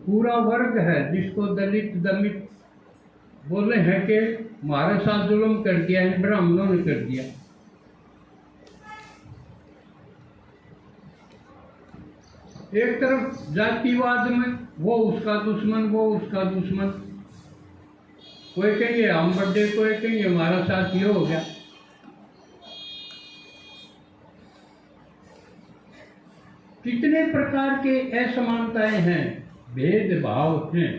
पूरा वर्ग है जिसको दलित दलित बोले हैं कि हमारे साथ जुल्म कर दिया है, ब्राह्मणों ने कर दिया। एक तरफ जातिवाद में वो उसका दुश्मन, वो उसका दुश्मन, कोई कहेंगे हम बड्डे, कोई कहेंगे हमारा साथ ये हो गया। कितने प्रकार के असमानताएं हैं, भेदभाव हैं।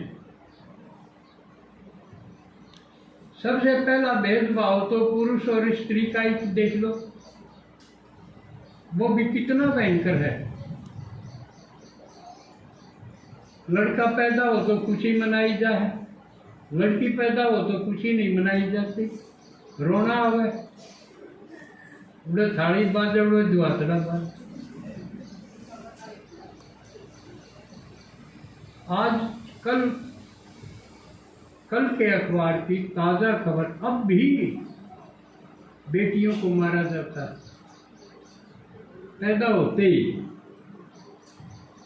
सबसे पहला भेदभाव तो पुरुष और स्त्री का ही देख लो, वो भी कितना भयंकर है। लड़का पैदा हो तो खुशी मनाई जाए, लड़की पैदा हो तो खुशी नहीं मनाई जाती, रोना आवे, उड़े थाली बाजे, उड़े दुआतड़ा बाज। आज कल के अखबार की ताज़ा खबर, अब भी बेटियों को मारा जाता है पैदा होते ही।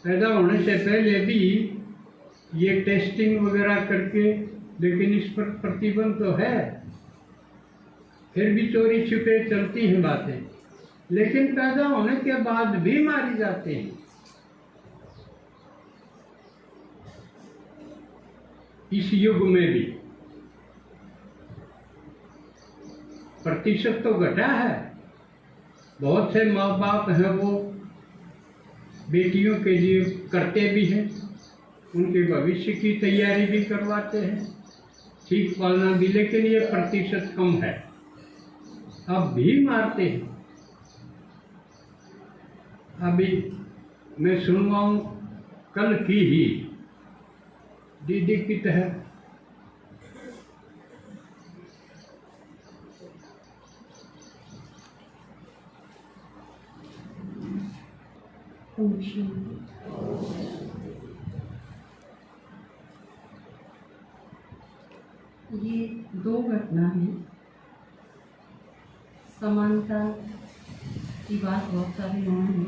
पैदा होने से पहले भी ये टेस्टिंग वगैरह करके, लेकिन इस पर प्रतिबंध तो है, फिर भी चोरी छिपे चलती हैं बातें, लेकिन पैदा होने के बाद भी मारी जाते हैं। इस युग में भी प्रतिशत तो घटा है। बहुत से माँ बाप हैं वो बेटियों के लिए करते भी हैं, उनके भविष्य की तैयारी भी करवाते हैं, ठीक पालना भी, लेकिन ये प्रतिशत कम है, अब भी मारते हैं। अभी मैं सुनवाऊँ कल की ही दीदी की तहत ये दो घटना है। समानता की बात बहुत सारी वहाँ है,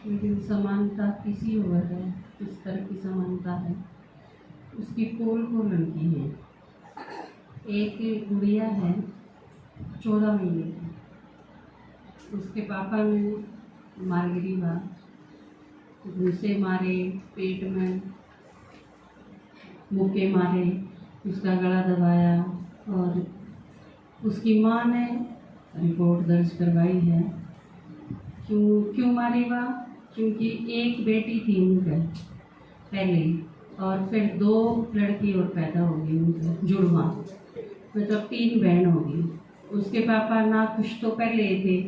लेकिन समानता किसी और है, किस तरह की समानता है, उसकी पोल लड़की है। एक गुड़िया है 14 महीने की, उसके पापा ने मारगिरी बात, घूसे मारे, पेट में मुक्के मारे, उसका गला दबाया, और उसकी माँ ने रिपोर्ट दर्ज करवाई है। क्यों मारी वह? क्योंकि एक बेटी थी उनके पहले, और फिर 2 लड़की और पैदा हो गई उनके जुड़वा, मतलब 3 बहन हो गई। उसके पापा ना कुछ तो पहले थे,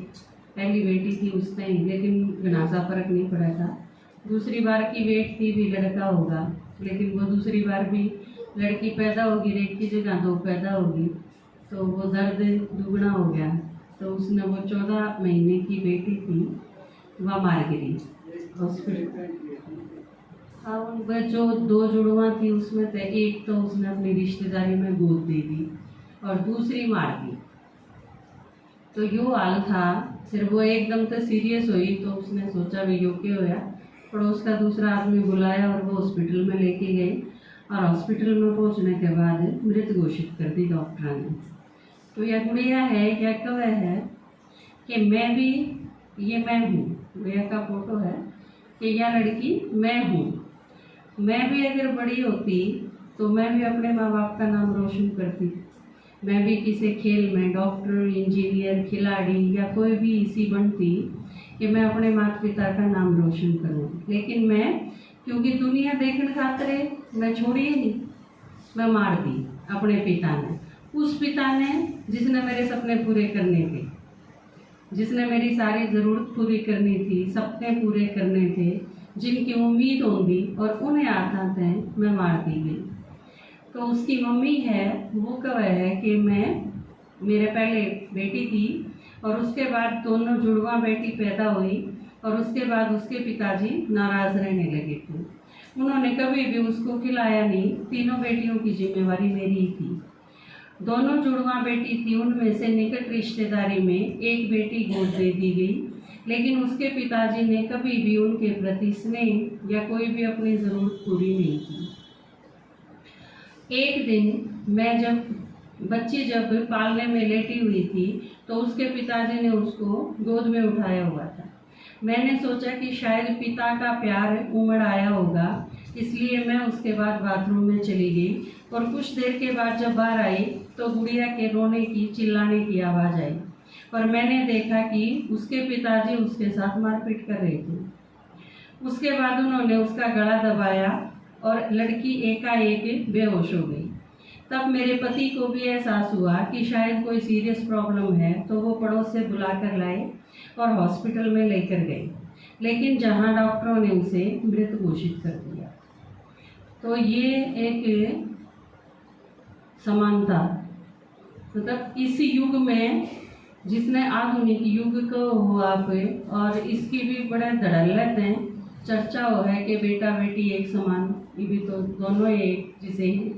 पहली बेटी थी उस टाइम, लेकिन घनासा फर्क नहीं पड़ा था। दूसरी बार की वेट थी भी लड़का होगा, लेकिन वो दूसरी बार भी लड़की पैदा होगी, एक की जगह 2 पैदा होगी, तो वो दर्द दुगना हो गया। तो उसने वो 14 महीने की बेटी थी वह मार गिरी हॉस्पिटल। हाँ, उनका जो 2 जुड़वा थी उसमें से एक तो उसने अपनी रिश्तेदारी में गोद दे दी और दूसरी मार दी। तो यो हाल था। फिर वो एकदम से सीरियस हुई, तो उसने सोचा भी यो क्या होया। पड़ोस का दूसरा आदमी बुलाया और वो हॉस्पिटल में लेके गए, और हॉस्पिटल में पहुंचने के बाद मृत घोषित कर दी डॉक्टर ने। तो यह गुड़िया है, क्या कह है कि मैं भी, ये मैं हूँ, गुड़िया का फोटो है कि यह लड़की मैं हूँ। मैं भी अगर बड़ी होती तो मैं भी अपने माँ बाप का नाम रोशन करती। मैं भी किसी खेल में डॉक्टर, इंजीनियर, खिलाड़ी या कोई भी इसी बनती कि मैं अपने माता पिता का नाम रोशन करूं। लेकिन मैं, क्योंकि दुनिया देखने खातिर मैं छोड़ी ही नहीं, मैं मार दी अपने पिता ने। उस पिता ने जिसने मेरे सपने पूरे करने थे, जिसने मेरी सारी ज़रूरत पूरी करनी थी, सपने पूरे करने थे, जिनकी उम्मीद होंगी और उन्हें आता थे, मैं मार दी गई। तो उसकी मम्मी है, वो कह है कि मेरे पहले बेटी थी और उसके बाद दोनों जुड़वा बेटी पैदा हुई, और उसके बाद उसके पिताजी नाराज़ रहने लगे थे। उन्होंने कभी भी उसको खिलाया नहीं। तीनों बेटियों की जिम्मेवारी मेरी ही थी। दोनों जुड़वा बेटी थी, उनमें से निकट रिश्तेदारी में एक बेटी गोद दे दी गई, लेकिन उसके पिताजी ने कभी भी उनके प्रति स्नेह या कोई भी अपनी ज़रूरत पूरी नहीं की। एक दिन मैं जब पालने में लेटी हुई थी तो उसके पिताजी ने उसको गोद में उठाया हुआ था। मैंने सोचा कि शायद पिता का प्यार उमड़ आया होगा, इसलिए मैं उसके बाद बाथरूम में चली गई और कुछ देर के बाद जब बाहर आई तो गुड़िया के रोने की चिल्लाने की आवाज़ आई और मैंने देखा कि उसके पिताजी उसके साथ मारपीट कर रहे थे। उसके बाद उन्होंने उसका गला दबाया और लड़की एकाएक बेहोश हो गई। तब मेरे पति को भी एहसास हुआ कि शायद कोई सीरियस प्रॉब्लम है, तो वो पड़ोस से बुला कर लाए और हॉस्पिटल में लेकर गए, लेकिन जहां डॉक्टरों ने उसे मृत घोषित कर दिया। तो ये एक समानता, मतलब इस युग में जिसने आधुनिक युग को हुआ पे और इसकी भी बड़े धड़ल्लत हैं, चर्चा हो है कि बेटा बेटी एक समान, ये भी तो दोनों एक जिसे हैं।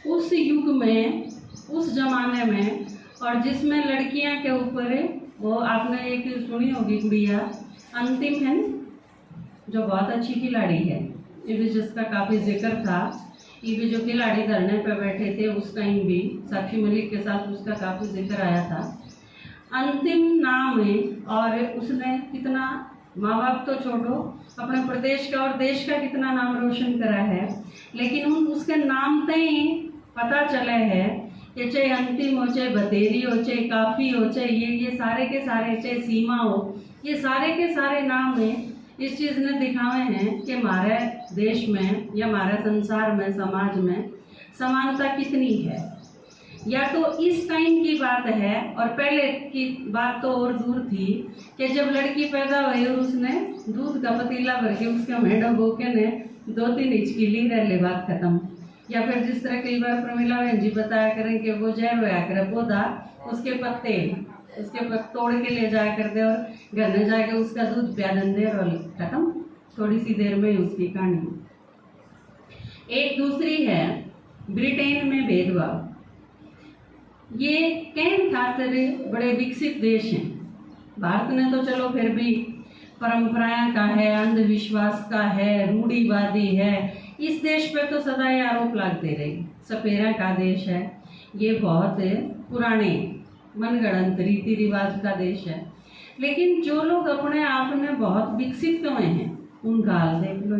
उस युग में, उस जमाने में, और जिसमें लड़कियां के ऊपर वो आपने एक सुनी होगी गुड़िया अंतिम है जो बहुत अच्छी खिलाड़ी है, ये भी जिसका काफ़ी जिक्र था, ये भी जो खिलाड़ी धरने पर बैठे थे उस टाइम भी साक्षी मलिक के साथ उसका काफ़ी जिक्र आया था। अंतिम नाम है और उसने कितना, माँ बाप तो छोड़ो, अपने प्रदेश का और देश का कितना नाम रोशन करा है, लेकिन उसके नाम से ही पता चले है कि चाहे अंतिम हो, चाहे बतेरी हो, चाहे काफ़ी हो, चाहे ये सारे के सारे, चाहे सीमा हो, ये सारे के सारे नाम में इस चीज़ ने दिखावे हैं कि हमारे देश में या हमारे संसार में, समाज में समानता कितनी है। या तो इस टाइम की बात है और पहले की बात तो और दूर थी कि जब लड़की पैदा हुई और उसने दूध का पतीला भर के उसका मेढा बोके ने 2-3 हिचकी ली, रह ले बात खत्म। या फिर जिस तरह कई बार प्रमिला बहन जी बताया करें कि वो जहर होया करे पौधा, उसके पत्ते तोड़ के ले जाया करते और घर में जाके उसका दूध पिया देंगे और खत्म, थोड़ी सी देर में उसकी कहानी। एक दूसरी है ब्रिटेन में भेदभाव। ये कई खातिर बड़े विकसित देश हैं। भारत ने तो चलो फिर भी परंपराएं का है, अंधविश्वास का है, रूढ़िवादी है, इस देश पे तो सदा ये आरोप लगते रहे, सपेरा का देश है, ये बहुत पुराने मनगढ़ंत रीति रिवाज का देश है। लेकिन जो लोग अपने आप में बहुत विकसित हुए हैं उनका हाल देख लो।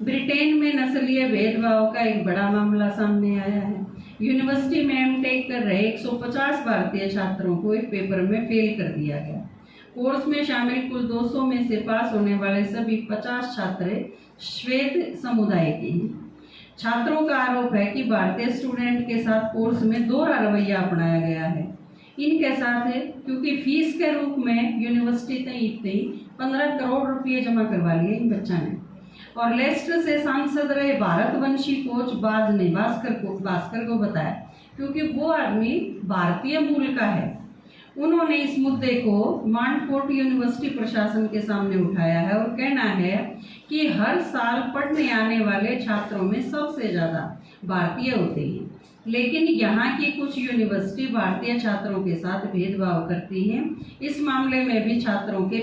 ब्रिटेन में नस्लीय भेदभाव का एक बड़ा मामला सामने आया है। यूनिवर्सिटी में एमटेक कर रहे 150 भारतीय छात्रों को एक पेपर में फेल कर दिया गया। कोर्स में शामिल कुल 200 में से पास होने वाले सभी 50 छात्र श्वेत समुदाय के हैं। छात्रों का आरोप है कि भारतीय स्टूडेंट के साथ कोर्स में दोहरा रवैया अपनाया गया है। इनके साथ क्योंकि फीस के रूप में यूनिवर्सिटी ने इतने 15 करोड़ रुपये जमा करवा लिए इन बच्चा ने। और लेस्टर से सांसद रहे भारतवंशी कोच भास्कर को बताया, क्योंकि वो आदमी भारतीय मूल का है, उन्होंने इस मुद्दे को मांडफोर्ट यूनिवर्सिटी प्रशासन के सामने उठाया है और कहना है कि हर साल पढ़ने आने वाले छात्रों में सबसे ज़्यादा भारतीय होते हैं, लेकिन यहाँ की कुछ यूनिवर्सिटी भारतीय छात्रों के साथ भेदभाव करती हैं। इस मामले में भी छात्रों के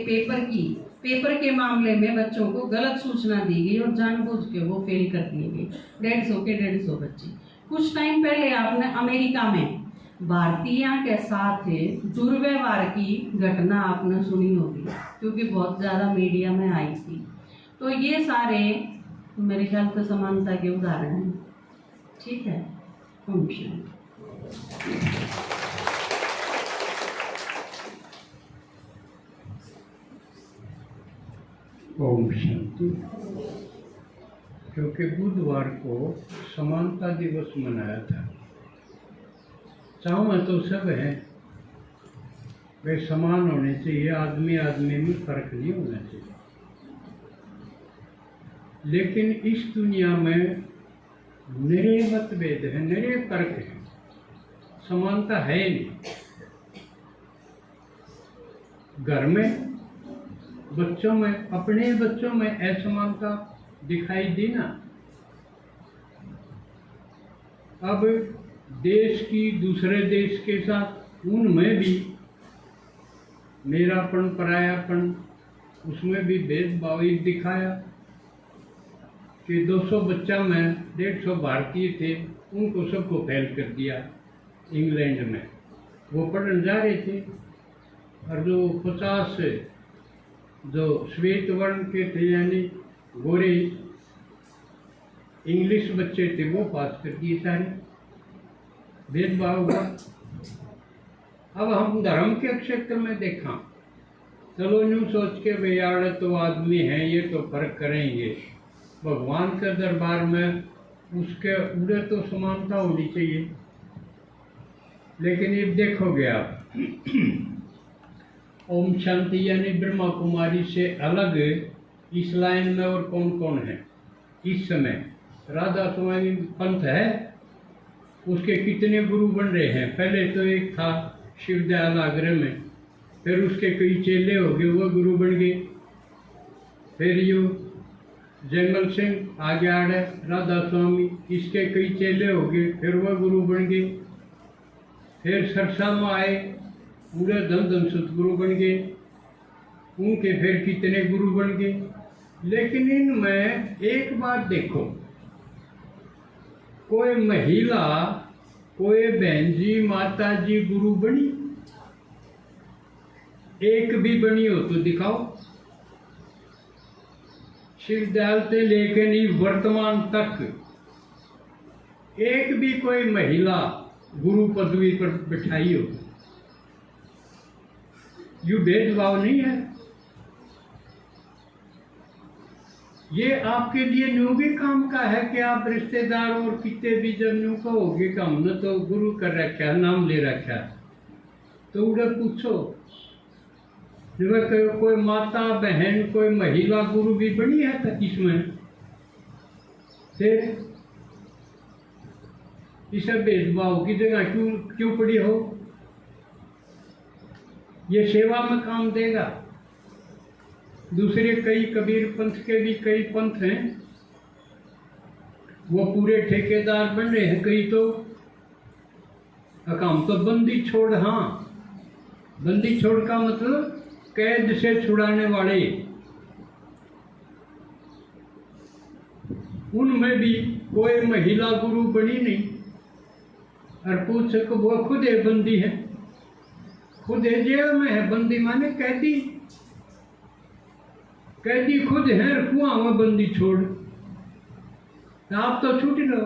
पेपर के मामले में बच्चों को गलत सूचना दी गई और जानबूझ के वो फेल कर दिए गए। 150 बच्चे। कुछ टाइम पहले आपने अमेरिका में भारतीय के साथ दुर्व्यवहार की घटना आपने सुनी होगी, क्योंकि बहुत ज़्यादा मीडिया में आई थी। तो ये सारे मेरे ख्याल से समानता के उदाहरण हैं। ठीक है, ओम शांति। ओम शांति। क्योंकि बुधवार को समानता दिवस मनाया था, चाहों तो सब है वे समान होने चाहिए, आदमी आदमी में फर्क नहीं होना चाहिए। लेकिन इस दुनिया में निरे मतभेद है, निरे फर्क है, समानता है नहीं। घर में बच्चों में, अपने बच्चों में असमानता दिखाई दी ना। अब देश की दूसरे देश के साथ उनमें भी मेरापन परायापन, उसमें भी भेदभाव ही दिखाया कि 200 बच्चा में 150 भारतीय थे, उनको सबको फेल कर दिया इंग्लैंड में। वो पढ़ने जा रहे थे और जो 50 जो श्वेत वर्ण के थे यानी गोरे इंग्लिश बच्चे थे वो पास कर दिए सारे। भेदभाव हुआ। अब हम धर्म के क्षेत्र में देखा, चलो यूँ सोच के भाई यार तो आदमी है, ये तो फर्क करेंगे। भगवान के दरबार में उसके उड़े तो समानता होनी चाहिए, लेकिन ये देखोगे आप ओम शांति यानी ब्रह्मा कुमारी से अलग इस लाइन में और कौन कौन है इस समय? राधा स्वामी पंथ है, उसके कितने गुरु बन रहे हैं? पहले तो एक था शिवदयाल आगरे में, फिर उसके कई चेले हो गए, वो गुरु बन गए। फिर यू जयमल सिंह आगे आ रहे, राधा स्वामी, इसके कई चेले हो गए, फिर वह गुरु बन गए। फिर सरसा में आए, पूरे धन सतगुरु बन गए, उनके फिर कितने गुरु बन गए। लेकिन इनमें एक बात देखो, कोई महिला, कोई बहन जी, माता जी गुरु बनी? एक भी बनी हो तो दिखाओ। शिवदयाल से लेकर ही वर्तमान तक एक भी कोई महिला गुरु पदवी पर बिठाई हो? यू भेदभाव नहीं है। ये आपके लिए न्यू भी काम का है कि आप रिश्तेदार और कितने भी जब न्यू कहोगे कि हमने तो गुरु कर रखा, नाम ले रखा, तो उधर पूछो कोई माता बहन, कोई महिला गुरु भी बनी है तो इसमें फिर इसे भेदभाव की जगह क्यों पड़ी हो? ये सेवा में काम देगा। दूसरे कई कबीर पंथ के भी कई पंथ हैं, वो पूरे ठेकेदार बन रहे हैं कई तो। काम तो बंदी छोड़, हाँ बंदी छोड़ का मतलब कैद से छुड़ाने वाले, उनमें भी कोई महिला गुरु बनी नहीं। और पूछ सको वो खुद है बंदी है, खुद है जेल में है, बंदी माने कैदी, कैदी खुद है, कुआं में बंदी छोड़, तो आप तो छूट रहो।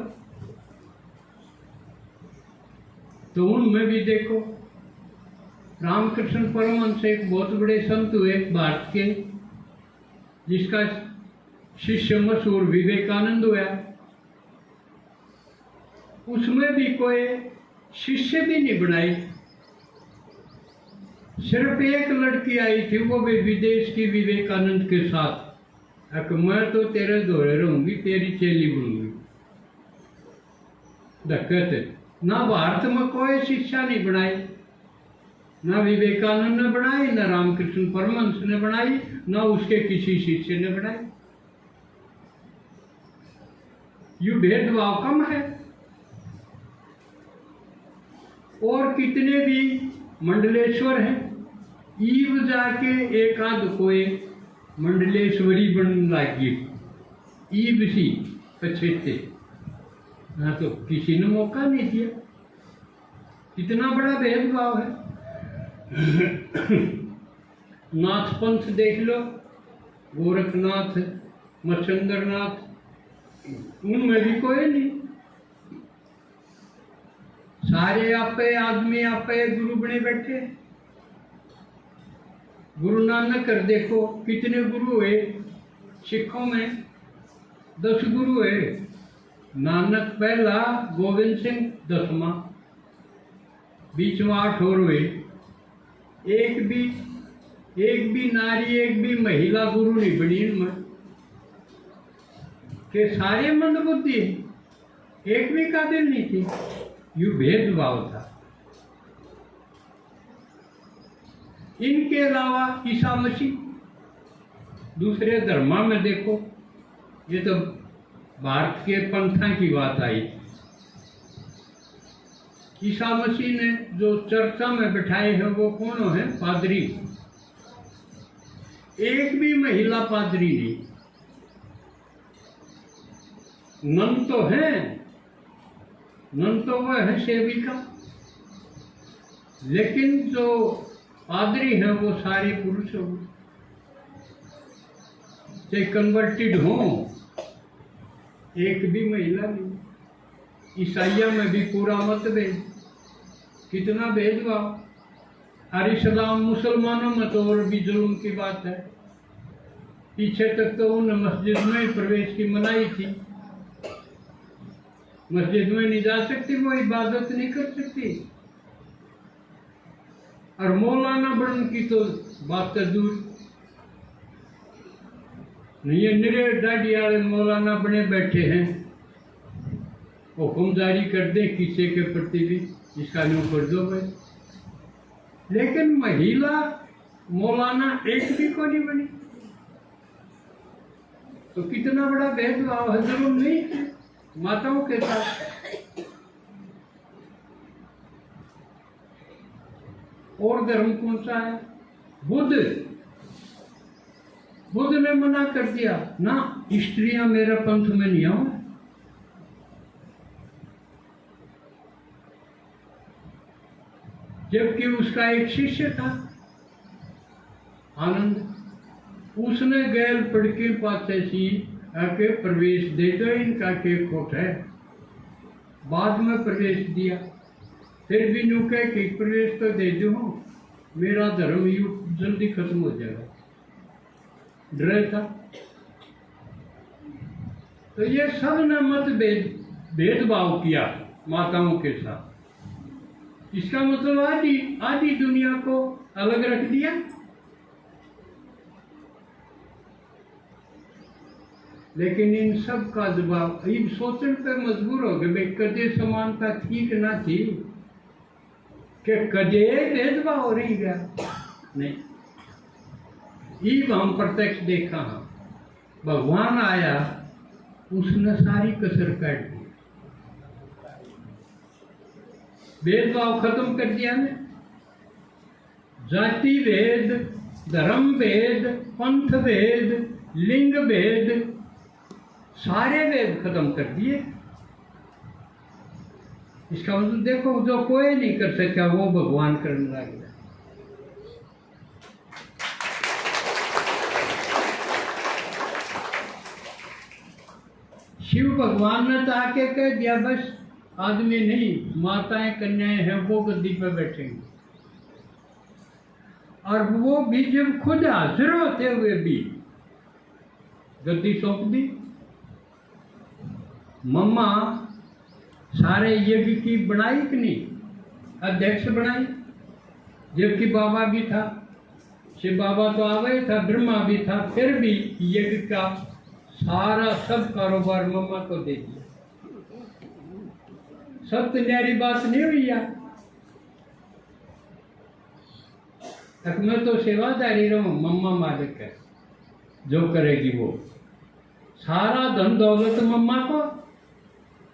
तो उनमें भी देखो, रामकृष्ण परमहंस एक बहुत बड़े संत हुए भारत के, जिसका शिष्य मशहूर विवेकानंद हुआ। उसमें भी कोई शिष्य भी नहीं बनाई, सिर्फ एक लड़की आई थी, वो भी विदेश की, विवेकानंद के साथ। अक मैं तो तेरे दोहरे रहूंगी, तेरी चेली बनूंगी। दिक्कत ना भारत में कोई शिक्षा नहीं बनाई, ना विवेकानंद ने बनाई, ना रामकृष्ण परमहंस ने बनाई, ना उसके किसी शिष्य ने बनाई। यू भेदभाव कम है। और कितने भी मंडलेश्वर हैं, ईव जाके एक आध कोई मंडलेश्वरी बनने लगी, ईव सी पछेते, ना तो किसी ने मौका नहीं दिया। इतना बड़ा भेदभाव है। नाथ पंथ देख लो, गोरखनाथ, मच्छंदरनाथ, उनमें भी कोई नहीं, सारे आपे आदमी आपे गुरु बने बैठे। गुरु नानक कर देखो कितने गुरु हुए सिखों में, 10 गुरु हुए। नानक पहला, गोविंद सिंह 10वां, बीच में 8 और हुए। एक भी नारी, एक भी महिला गुरु नहीं बनी इनमें, के सारे मंदबुद्धि, एक भी काबिल नहीं थी। यू भेदभाव था। इनके अलावा ईसा मसीह, दूसरे धर्मा में देखो, ये तो भारत के पंथा की बात आई। ईसा मसीह ने जो चर्चा में बिठाए हैं वो कौन है? पादरी, एक भी महिला पादरी नहीं। नन तो है, नन तो वह है सेविका, लेकिन जो पादरी हैं वो सारे पुरुष हो, चाहे कन्वर्टेड हो, एक भी महिला नहीं। ईसाइया में भी पूरा मतभेद, कितना भेदभाव। और इस्लाम मुसलमानों में तो और भी जुल्म की बात है। पीछे तक तो उन मस्जिद में प्रवेश की मनाही थी, मस्जिद में नहीं जा सकती, वो इबादत नहीं कर सकती। और मौलाना बनने की तो बात तो दूर नहीं है। निरे दाढ़ी वाले मौलाना बने बैठे हैं, हुक्म जारी कर दे किसी के प्रति भी, इसका न्यू कर दो भाई। लेकिन महिला मौलाना एक भी को नहीं बनी, तो कितना बड़ा भेदभाव है, जुल्म नहीं है माताओं के साथ। और धर्म कौन सा है? बुद्ध ने मना कर दिया ना, स्त्रियां मेरा पंथ में नहीं आओ। जबकि उसका एक शिष्य था आनंद, उसने गैल पढ़ के पाते सी आके प्रवेश दे दो, इनका के खोट है। बाद में प्रवेश दिया, फिर भी नु कह कि प्रवेश तो दे दो, मेरा धर्म यू जल्दी खत्म हो जाएगा, डर था। तो ये सब ने मत भेदभाव किया माताओं के साथ। इसका मतलब आधी दुनिया को अलग रख दिया। लेकिन इन सब का जवाब इन सोचने पे मजबूर हो गए, भाई कदे समानता ठीक ना थी कि कदे भेदभाव हो रही गया नहीं। ईब हम प्रत्यक्ष देखा, हाँ भगवान आया, उसने सारी कसर काट दी, भेदभाव खत्म कर दिया ने। जाति भेद, धर्म भेद, पंथ भेद, लिंग भेद, सारे भेद खत्म कर दिए। इसका मतलब देखो, जो कोई नहीं कर सका वो भगवान करने लग गया। शिव भगवान ने तो आके कह दिया, बस आदमी नहीं, माताएं कन्याएं हैं वो गद्दी पर बैठेंगे। और वो भी जब खुद हाजिर होते हुए भी गद्दी सौंप दी। मम्मा सारे यज्ञ की बनाई कि नहीं, अध्यक्ष बनाई, जबकि बाबा भी था, शिव बाबा तो आ गए था, ब्रह्मा भी था, फिर भी यज्ञ का सारा सब कारोबार मम्मा को दे दिया। सब तो न्यारी बात नहीं हुई यार, तक मैं तो सेवादारी रहूं, मम्मा मालिक है, जो करेगी वो। सारा धन दौलत मम्मा को,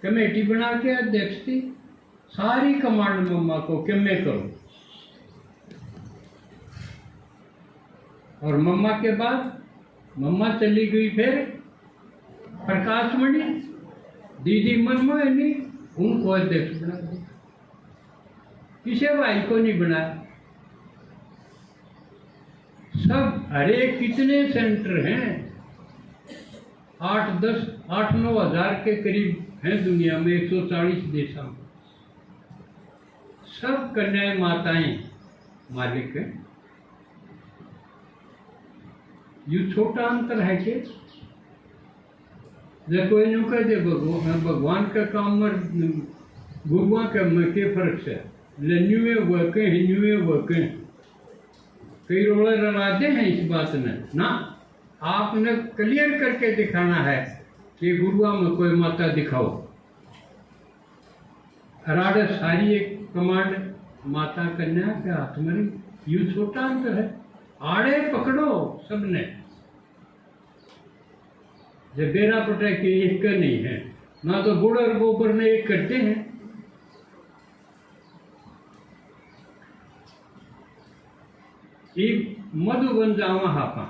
कमेटी बना के अध्यक्ष थी, सारी कमांड मम्मा को कि मैं करूं। और मम्मा के बाद मम्मा चली गई, फिर प्रकाशमणि दीदी मनमोहिनी, उनको अध्यक्ष बना दिया, किसी भाई को नहीं बनाया। सब अरे कितने सेंटर हैं, 8-9 हजार के करीब हैं दुनिया में, 140 देशों में। सब कन्याएं माताएं मालिक है। ये छोटा अंतर है कि जब कोई यूं कह दे भगवान का काम में गुरुआ के फर्क से न्यूए वर्के न्यूए वर्के, कई रोड़े रलाते हैं इस बात में ना। आपने क्लियर करके दिखाना है कि गुरुआ में कोई माता दिखाओ। अराडे सारी एक कमांड माता कन्या के हाथ में नहीं, यू छोटा अंतर है। आड़े पकड़ो सबने, जब बेरा पटा के एक का नहीं है ना, तो गुड़ और गोबर में एक करते हैं। एक मधु बन जावा हापा,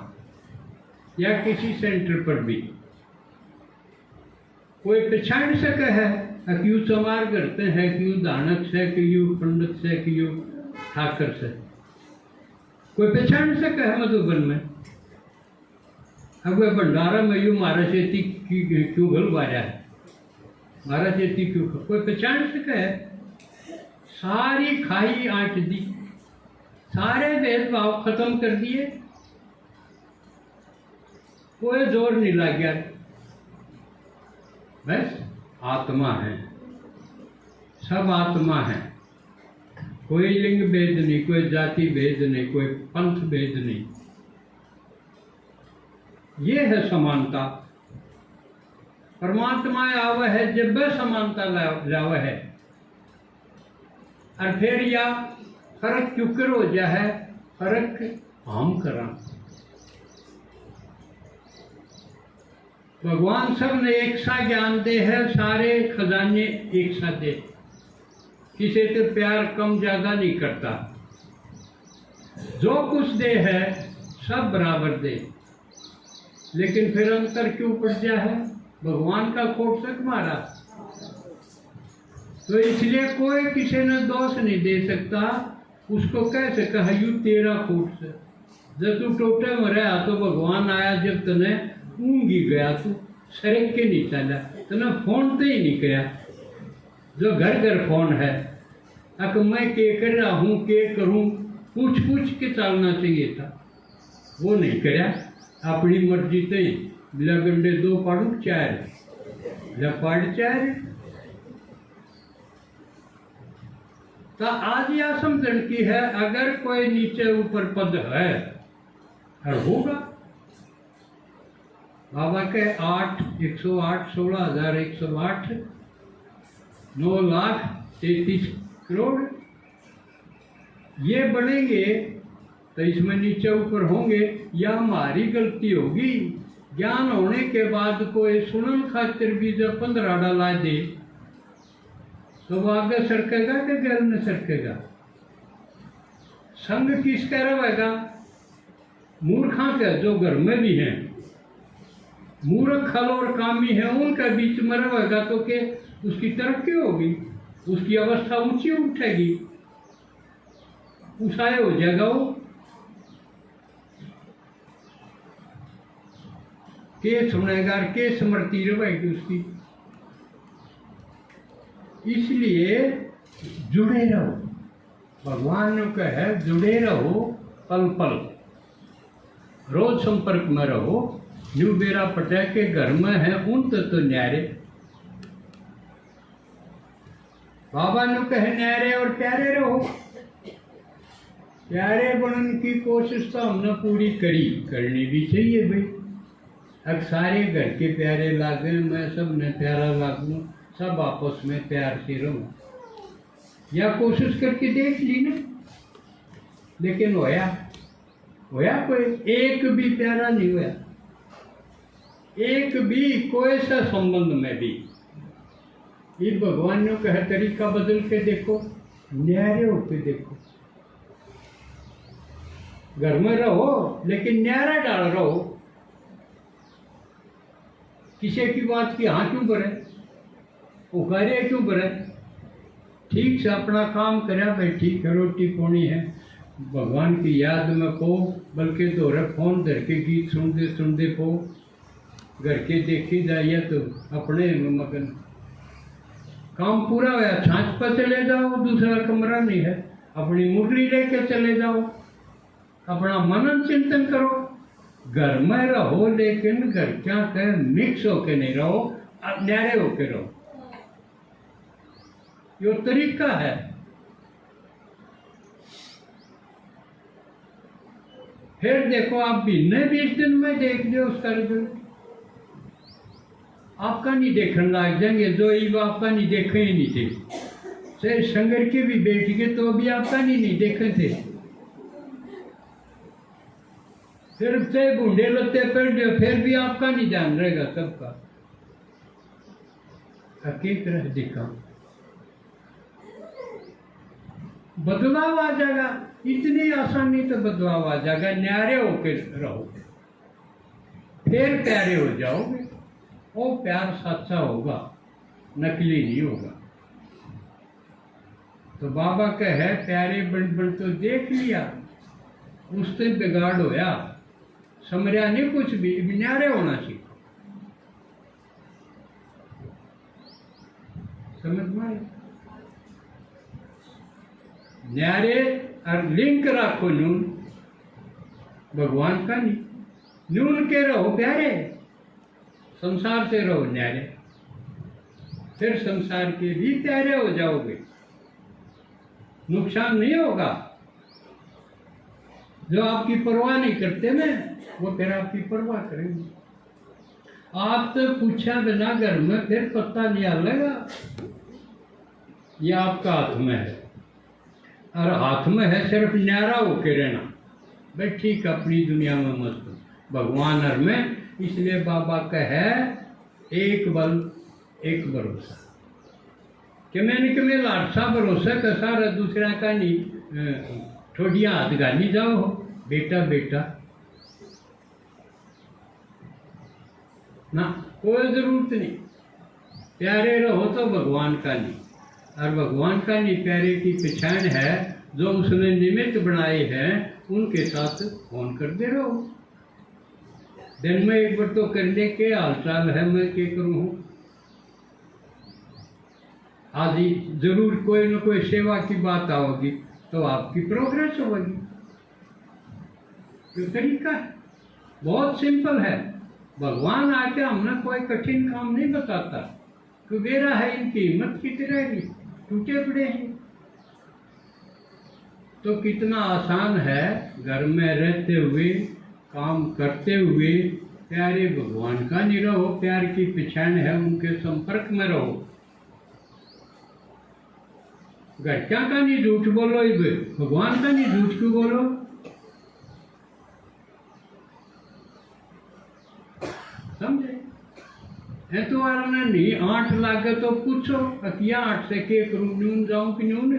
या किसी सेंटर पर भी कोई पहचान सके है क्यों चमार करते हैं, क्यों दानक से, क्यों पंडित से, क्यों ठाकर से, कोई पहचान सके है मधुबन में। अब वह भंडारा में यूँ मारा चेती क्यों घलवाया है, मारा चेती क्यों, कोई पहचान सके है। सारी खाई आंट दी, सारे भेदभाव खत्म कर दिए, कोई जोर नहीं लग गया। बस आत्मा है, सब आत्मा है, कोई लिंग भेद नहीं, कोई जाति भेद नहीं, कोई पंथ भेद नहीं। ये है समानता। परमात्मा आव है जब वह समानता लाव है, और फिर या फर्क चुकर हो जा है, फर्क हम करा। भगवान सब ने एक सा ज्ञान दे है, सारे खजाने एक सा दे, किसी से प्यार कम ज्यादा नहीं करता। जो कुछ दे है सब बराबर दे, लेकिन फिर अंतर क्यों पड़ जा है, भगवान का खोट सक मारा। तो इसलिए कोई किसी ने दोष नहीं दे सकता, उसको कैसे कहा यू तेरा खोट से। जब तू टोटे में रहा तो भगवान आया, जब तने ऊँगी गया तू सड़क के नहीं चला, तने फोन तो ही नहीं किया। जो घर घर फोन है, अब मैं के कर रहा हूँ, के करूँ, पूछ पूछ के चलना चाहिए था, वो नहीं किया। अपनी मर्जी से ही बिला गंडे दो पाड़ू चार, बिला पाड़ चार। तो आज यह समझन की है, अगर कोई नीचे ऊपर पद है और होगा। बाबा के 108 16,108 9,33 करोड़ ये बढ़ेंगे, तो इसमें नीचे ऊपर होंगे। या हमारी गलती होगी, ज्ञान होने के बाद कोई सुनन खातिर भी जब 15 डाला दे, तो वो आगे सरकेगा कि गैर में सरकेगा। संग किसका रहेगा? मूर्खा का, जो घर में भी हैं, मूर्ख खल और कामी है, उनका बीच में रहेगा तो के उसकी तरक्की होगी, उसकी अवस्था ऊंची उठेगी, ऊंचाई हो जाएगा वो। के सुनेगा, के स्मृति रहेगी उसकी। इसलिए जुड़े रहो, भगवान ने कहा जुड़े रहो, पल पल रोज संपर्क में रहो। जो बेरा पटे के घर में है उन तो न्यारे। बाबा ने कहे न्यारे और प्यारे रहो। प्यारे बनने की कोशिश तो हमने पूरी करी, करनी भी चाहिए भाई। अब सारे घर के प्यारे लागे, मैं सब ने प्यारा लागू, सब आपस में प्यार से रहूं, या कोशिश करके देख ली ना, लेकिन होया कोई एक भी प्यारा नहीं होया, एक भी कोई सा संबंध में भी। ये भगवान ने कहा तरीका बदल के देखो, न्यारे होके देखो। घर में रहो लेकिन न्यारा डाल रहो। किसी की बात की हाँ क्यों करे, उकारे क्यों करे। ठीक से अपना काम करे भाई, ठीक है, रोटी पानी है, भगवान की याद में पो, बल्कि दोहरे फोन धर के गीत सुनते पो। घर के देखी जाइए तो अपने मगन, काम पूरा हुआ, छाछ पर चले जाओ, दूसरा कमरा नहीं है, अपनी मुरली लेके चले जाओ, अपना मनन चिंतन करो। घर में रहो लेकिन घर क्या कहे मिक्स होके नहीं रहो, न्यारे होके रहो। यो तरीका है। फिर देखो आप महीने 20 दिन में देख लो उसका रिजल्ट। आपका नहीं देखने लग जाएंगे, जो ये आपका नहीं देखे ही नहीं थे। से संगर के भी बैठ गए तो अभी आपका नहीं देखे थे। फिर से बूढ़े लत्ते पर जो फिर भी आपका नहीं ध्यान रहेगा, सबका हकीकत दिखा। बदलाव आ जाएगा, इतनी आसानी तो बदलाव आ जाएगा। न्यारे होकर रहो, फिर प्यारे हो जाओगे। वो प्यार सच्चा होगा, नकली नहीं होगा। तो बाबा का है प्यारे बन बन तो देख लिया, उससे बिगाड़ होया, समझा नहीं कुछ भी, न्यारे होना सीखो। समझ में आया? न्यारे और लिंक रखो नून भगवान का नहीं, नून के रहो प्यारे, संसार से रहो न्यारे, फिर संसार के भी प्यारे हो जाओगे, नुकसान नहीं होगा। जो आपकी परवाह नहीं करते ना, वो फिर आपकी परवाह करेंगे। आप तो पूछा बिना घर में फिर पत्ता नहीं हालेगा। ये आपका हाथ में है, और हाथ में है सिर्फ न्यारा होके रहना, भाई ठीक अपनी दुनिया में मस्त भगवान हर में। इसलिए बाबा का है एक बल एक भरोसा, कि मैंने कि मैं लाडसा भरोसा का सारा दूसरा का नहीं ठोडियाँ हाथ गाली जाओ बेटा बेटा ना, कोई जरूरत नहीं। प्यारे रहो तो भगवान का नहीं, और भगवान का नहीं प्यारे की पहचान है जो उसने निमित्त बनाए हैं, उनके साथ फोन करते रहो। दिन में एक बार तो करने के हालचाल है, मैं क्या करूँ, आज जरूर कोई न कोई सेवा की बात आओगी तो आपकी प्रोग्रेस होगी। ये तरीका है, बहुत सिंपल है। भगवान आके हमने कोई कठिन काम नहीं बताता, कुबेरा है इनकी हिम्मत कितनी रहेगी, टूटे पड़े हैं। तो कितना आसान है घर में रहते हुए काम करते हुए प्यारे भगवान का नहीं रहो, प्यार की पहचान है उनके संपर्क में रहो। घटका का नहीं झूठ बोलो, भगवान का नहीं झूठ क्यों बोलो। समझे? है तो वाला नहीं 8 लागे तो पूछो अकिया 8 से के करूं, न्यून जाऊं कि न्यून।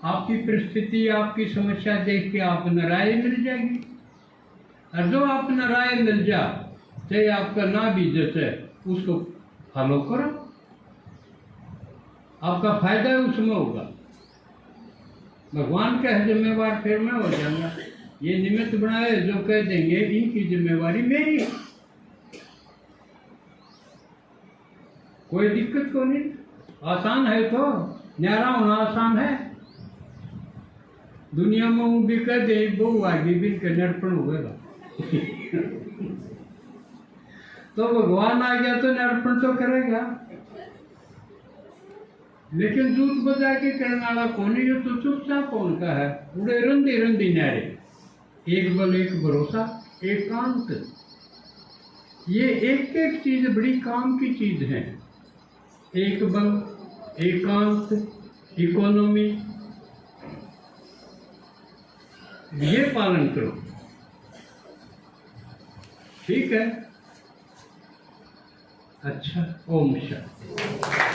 आपकी परिस्थिति आपकी समस्या देख के आप न राय मिल जाएगी, और जो आप न राय मिल जा चाहे आपका ना भी जैसे उसको फॉलो करो, आपका फायदा है उसमें होगा। भगवान का है जिम्मेवार फिर मैं हो जाऊंगा। ये निमित्त बनाए जो कह देंगे इनकी जिम्मेवारी मेरी है, कोई दिक्कत को नहीं। आसान है तो न्यारा होना आसान है। दुनिया में वो भी कह दे बहु आगे भी नर्पण होगा तो भगवान आ गया तो नर्पण तो करेगा, लेकिन दूध बजा के करने वाला कौन है? तो चुपचाप कौन का है, उड़े रंदी रंदी न्यारे, एक बल एक भरोसा एकांत। ये एक एक चीज बड़ी काम की चीज है। एक बल एकांत इकोनॉमी, ये पालन करो, ठीक है। अच्छा, ओम शांति।